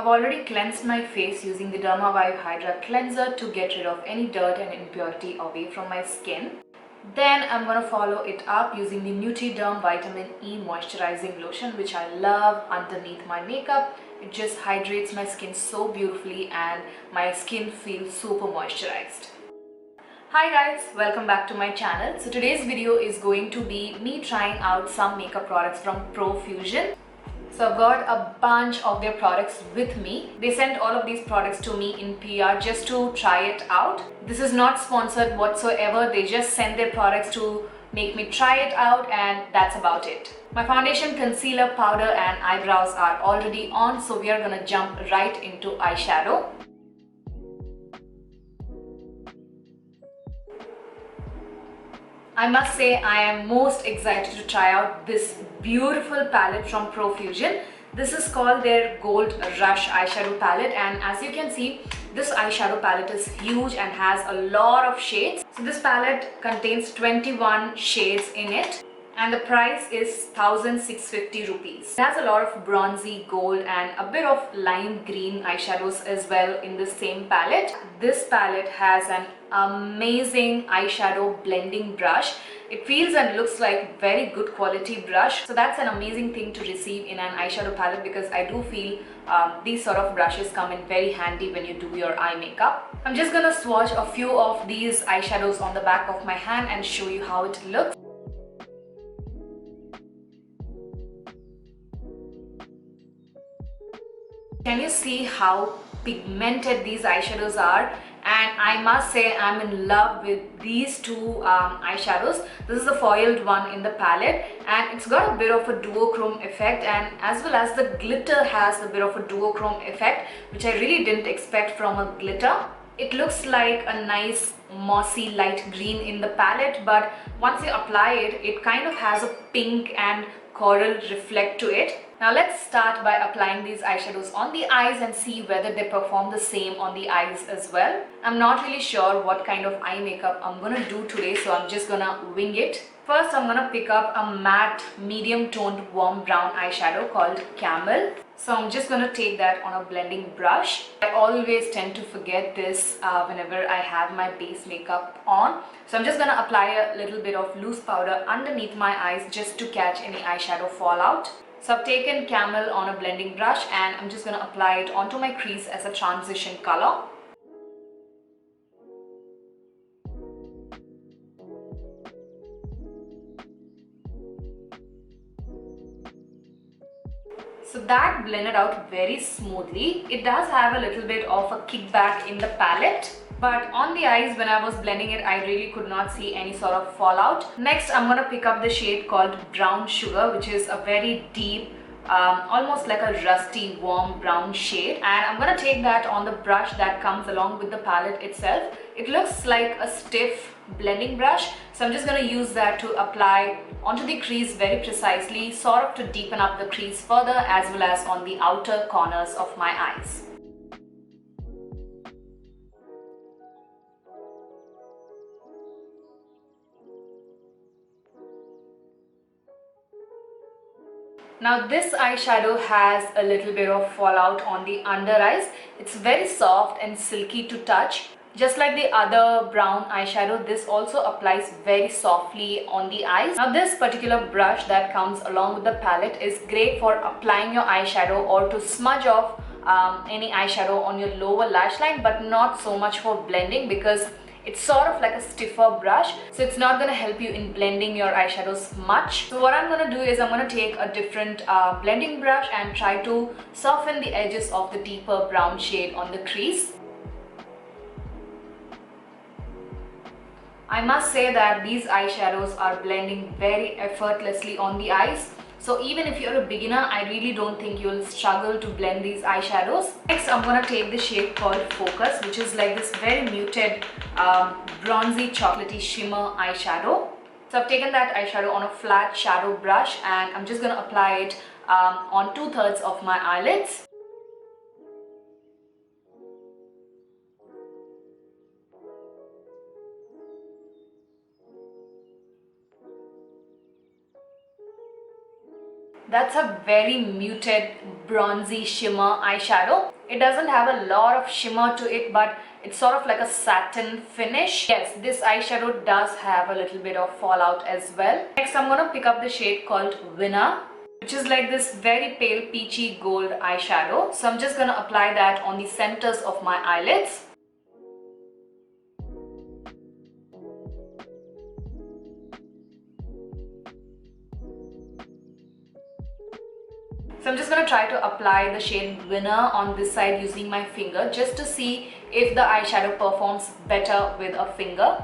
I've already cleansed my face using the Dermavive Hydra Cleanser to get rid of any dirt and impurity away from my skin. Then I'm going to follow it up using the Nutriderm Vitamin E Moisturizing Lotion, which I love underneath my makeup. It just hydrates my skin so beautifully and my skin feels super moisturized. Hi guys, welcome back to my channel. So today's video is going to be me trying out some makeup products from Profusion. So I've got a bunch of their products with me. They sent all of these products to me in PR just to try it out. This is not sponsored whatsoever. They just sent their products to make me try it out, and that's about it. My foundation, concealer, powder and eyebrows are already on, so we are gonna jump right into eyeshadow. I must say I am most excited to try out this beautiful palette from Profusion. This is called their Gold Rush eyeshadow palette, and as you can see, this eyeshadow palette is huge and has a lot of shades. So this palette contains 21 shades in it, and the price is 1,650 rupees. It has a lot of bronzy gold and a bit of lime green eyeshadows as well in the same palette. This palette has an amazing eyeshadow blending brush. It feels and looks like very good quality brush, so that's an amazing thing to receive in an eyeshadow palette, because I do feel these sort of brushes come in very handy when you do your eye makeup. I'm just gonna swatch a few of these eyeshadows on the back of my hand and show you how it looks. Can you see how pigmented these eyeshadows are? And I must say I'm in love with these two eyeshadows. This is the foiled one in the palette, and it's got a bit of a duochrome effect, and as well as the glitter has a bit of a duochrome effect, which I really didn't expect from a glitter. It looks like a nice mossy light green in the palette, but once you apply it, it kind of has a pink and coral reflect to it. Now let's start by applying these eyeshadows on the eyes and see whether they perform the same on the eyes as well. I'm not really sure what kind of eye makeup I'm gonna do today, so I'm just gonna wing it. First, I'm gonna pick up a matte medium toned warm brown eyeshadow called Camel. So I'm just gonna take that on a blending brush. I always tend to forget this whenever I have my base makeup on. So I'm just gonna apply a little bit of loose powder underneath my eyes just to catch any eyeshadow fallout. So I've taken Camel on a blending brush and I'm just gonna apply it onto my crease as a transition color. So that blended out very smoothly. It does have a little bit of a kickback in the palette, but on the eyes when I was blending it, I really could not see any sort of fallout. Next, I'm gonna pick up the shade called Brown Sugar, which is a very deep, almost like a rusty warm brown shade, and I'm gonna take that on the brush that comes along with the palette itself. It looks like a stiff blending brush, so I'm just going to use that to apply onto the crease very precisely, sort of to deepen up the crease further, as well as on the outer corners of my eyes. Now this eyeshadow has a little bit of fallout on the under eyes. It's very soft and silky to touch. Just like the other brown eyeshadow, this also applies very softly on the eyes. Now this particular brush that comes along with the palette is great for applying your eyeshadow or to smudge off any eyeshadow on your lower lash line, but not so much for blending, because it's sort of like a stiffer brush, so it's not going to help you in blending your eyeshadows much. So what I'm going to do is I'm going to take a different blending brush and try to soften the edges of the deeper brown shade on the crease. I must say that these eyeshadows are blending very effortlessly on the eyes. So even if you're a beginner, I really don't think you'll struggle to blend these eyeshadows. Next, I'm going to take the shade called Focus, which is like this very muted bronzy chocolatey shimmer eyeshadow. So I've taken that eyeshadow on a flat shadow brush and I'm just going to apply it on 2/3 of my eyelids. That's a very muted bronzy shimmer eyeshadow. It doesn't have a lot of shimmer to it, but it's sort of like a satin finish. Yes, this eyeshadow does have a little bit of fallout as well. Next, I'm gonna pick up the shade called Winner, which is like this very pale peachy gold eyeshadow. So I'm just gonna apply that on the centers of my eyelids. So I'm just going to try to apply the shade Winner on this side using my finger just to see if the eyeshadow performs better with a finger.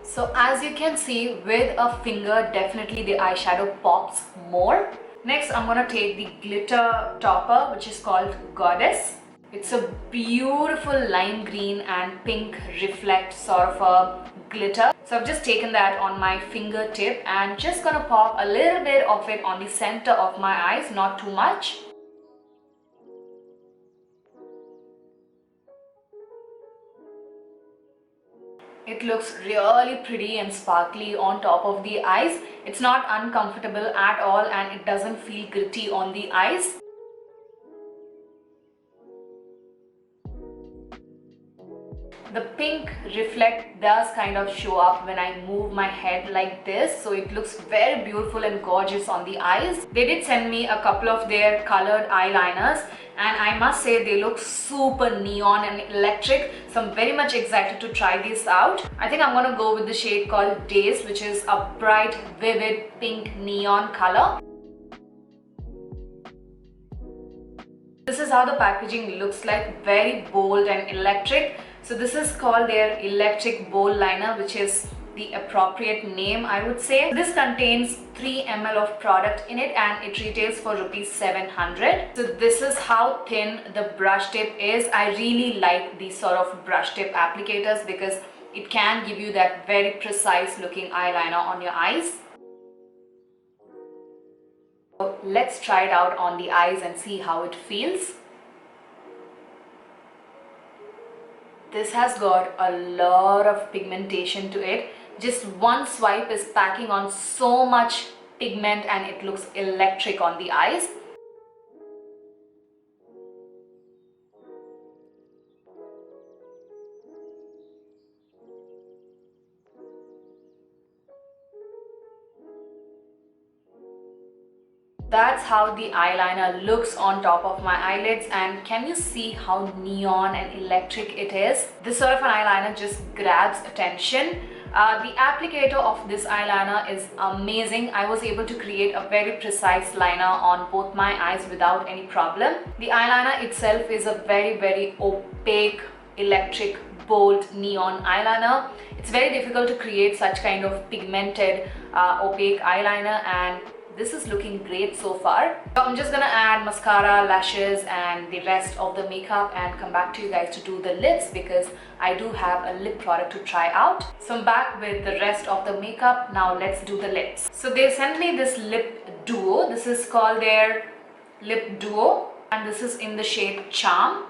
So as you can see, with a finger, definitely the eyeshadow pops more. Next, I'm going to take the glitter topper, which is called Goddess. It's a beautiful lime green and pink reflect sort of a glitter. So I've just taken that on my fingertip and just gonna pop a little bit of it on the center of my eyes, not too much. It looks really pretty and sparkly on top of the eyes. It's not uncomfortable at all and it doesn't feel gritty on the eyes. The pink reflect does kind of show up when I move my head like this, so it looks very beautiful and gorgeous on the eyes. They did send me a couple of their colored eyeliners and I must say they look super neon and electric, so I'm very much excited to try this out. I think I'm gonna go with the shade called Days, which is a bright, vivid pink neon color. This is how the packaging looks like, very bold and electric. So this is called their electric bold liner, which is the appropriate name, I would say. This contains 3 ml of product in it and it retails for rupees 700. So this is how thin the brush tip is. I really like these sort of brush tip applicators because it can give you that very precise looking eyeliner on your eyes. So let's try it out on the eyes and see how it feels. This has got a lot of pigmentation to it. Just one swipe is packing on so much pigment and it looks electric on the eyes. That's how the eyeliner looks on top of my eyelids, and can you see how neon and electric it is? This sort of an eyeliner just grabs attention. The applicator of this eyeliner is amazing. I was able to create a very precise liner on both my eyes without any problem. The eyeliner itself is a very opaque, electric, bold neon eyeliner. It's very difficult to create such kind of pigmented opaque eyeliner, and this is looking great so far. So I'm just gonna add mascara, lashes and the rest of the makeup and come back to you guys to do the lips because I do have a lip product to try out. So I'm back with the rest of the makeup. Now let's do the lips. So they sent me this lip duo. This is called their lip duo and this is in the shade Charm.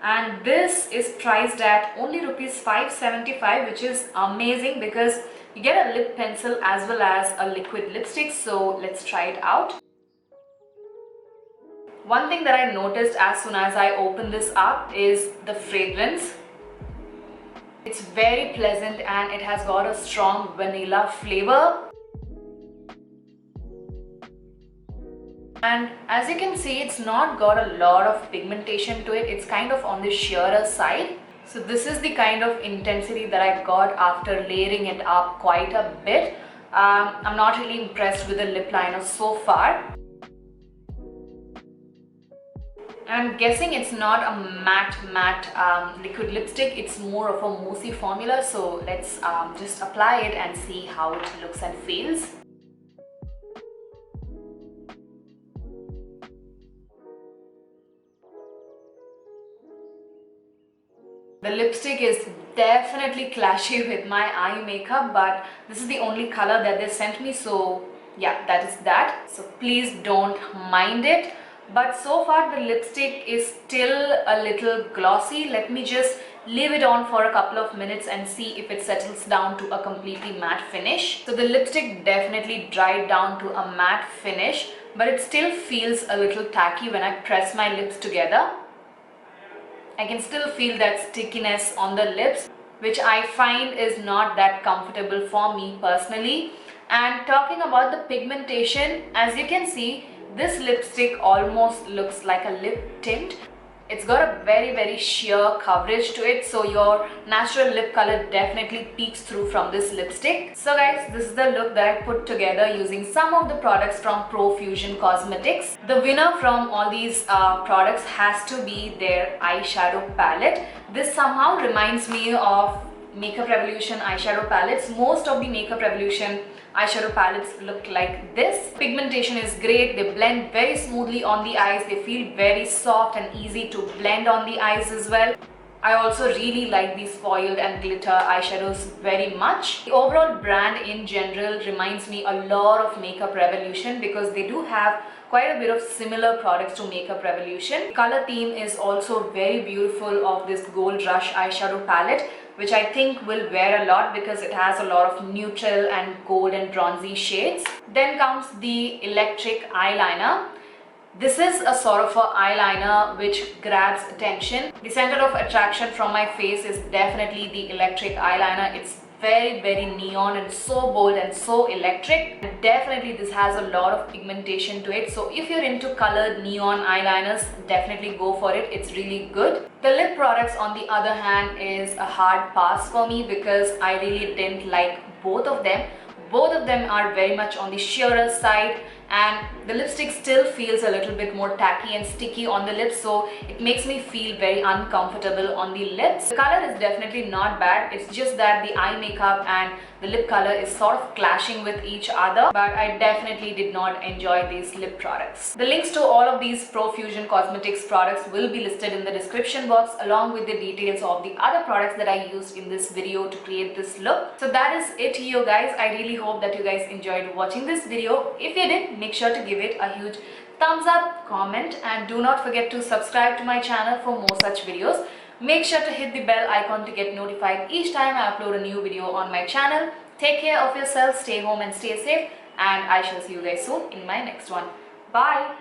And this is priced at only rupees 575, which is amazing because you get a lip pencil as well as a liquid lipstick. So let's try it out. One thing that I noticed as soon as I opened this up is the fragrance. It's very pleasant and it has got a strong vanilla flavor. And as you can see, it's not got a lot of pigmentation to it. It's kind of on the sheerer side. So this is the kind of intensity that I got after layering it up quite a bit. I'm not really impressed with the lip liner so far. I'm guessing it's not a matte liquid lipstick. It's more of a moussey formula. So let's just apply it and see how it looks and feels. The lipstick is definitely clashy with my eye makeup, but this is the only color that they sent me, so yeah, that is that. So please don't mind it. But so far the lipstick is still a little glossy. Let me just leave it on for a couple of minutes and see if it settles down to a completely matte finish. So the lipstick definitely dried down to a matte finish, but it still feels a little tacky when I press my lips together. I can still feel that stickiness on the lips, which I find is not that comfortable for me personally. And talking about the pigmentation, as you can see, this lipstick almost looks like a lip tint. It's got a very sheer coverage to it, so your natural lip color definitely peeks through from this lipstick. So guys, this is the look that I put together using some of the products from Profusion Cosmetics. The winner from all these products has to be their eyeshadow palette. This somehow reminds me of Makeup Revolution eyeshadow palettes. Most of the Makeup Revolution eyeshadow palettes look like this. Pigmentation is great. They blend very smoothly on the eyes. They feel very soft and easy to blend on the eyes as well. I also really like these foiled and glitter eyeshadows very much. The overall brand in general reminds me a lot of Makeup Revolution because they do have quite a bit of similar products to Makeup Revolution. The color theme is also very beautiful of this Gold Rush eyeshadow palette, which I think will wear a lot because it has a lot of neutral and gold and bronzy shades. Then comes the electric eyeliner. This is a sort of an eyeliner which grabs attention. The center of attraction from my face is definitely the electric eyeliner. It's very neon and so bold and so electric. And definitely this has a lot of pigmentation to it, so if you're into colored neon eyeliners, definitely go for it. It's really good. The lip products on the other hand is a hard pass for me because I really didn't like both of them. Both of them are very much on the sheerer side, and the lipstick still feels a little bit more tacky and sticky on the lips, so it makes me feel very uncomfortable on the lips. The color is definitely not bad. It's just that the eye makeup and the lip color is sort of clashing with each other, but I definitely did not enjoy these lip products. The links to all of these Profusion Cosmetics products will be listed in the description box, along with the details of the other products that I used in this video to create this look. So that is it, you guys. I really hope that you guys enjoyed watching this video. If you did, make sure to give it a huge thumbs up, comment, and do not forget to subscribe to my channel for more such videos. Make sure to hit the bell icon to get notified each time I upload a new video on my channel. Take care of yourself, stay home and stay safe, and I shall see you guys soon in my next one. Bye!